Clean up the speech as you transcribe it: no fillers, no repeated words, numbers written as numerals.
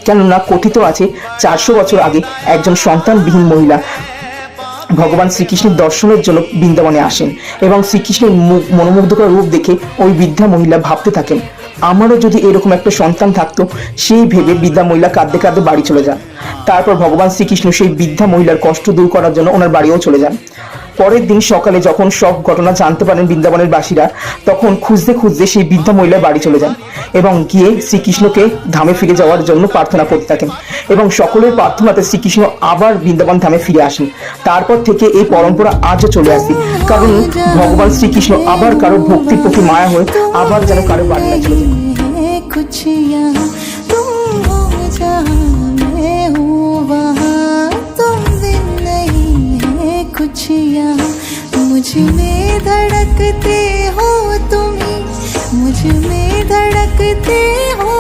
কেননা কথিত আছে 400 বছর আগে একজন সন্তানবিহীন মহিলা ভগবান শ্রীকৃষ্ণের দর্শনের জন্য বৃন্দাবনে আসেন এবং শ্রীকৃষ্ণের মনোমুগ্ধকর রূপ দেখে ওই বৃদ্ধা মহিলা ভাবতে থাকেন, আমারও যদি এরকম একটা সন্তান থাকতো। সেই ভেবে বৃদ্ধা মহিলা কাঁদতে কাঁদতে বাড়ি চলে যান। তারপর ভগবান শ্রীকৃষ্ণ সেই বৃদ্ধা মহিলার কষ্ট দূর করার জন্য ওনার বাড়িও চলে যান। পরের দিন সকালে যখন সব ঘটনা জানতে পারেন বৃন্দাবনের বাসীরা, তখন খুঁজতে খুঁজতে সেই বৃদ্ধা মহিলার বাড়ি চলে যান এবং গিয়ে শ্রীকৃষ্ণকে ধামে ফিরে যাওয়ার জন্য প্রার্থনা করতে থাকেন এবং সকলের প্রার্থনাতে শ্রীকৃষ্ণ আবার বৃন্দাবন ধামে ফিরে আসেন। তারপর থেকে এই পরম্পরা আজও চলে আসে, কারণ ভগবান শ্রীকৃষ্ণ আবার কারো ভক্তির প্রতি মায়া হয়ে আবার যেন কারো বাড়ি না চলে যায়। कुछ यहाँ तुम हो जहाँ मैं हूँ वहाँ तुम दिन नहीं है कुछ यहाँ मुझ में धड़कते हो तुम ही मुझ में धड़कते हो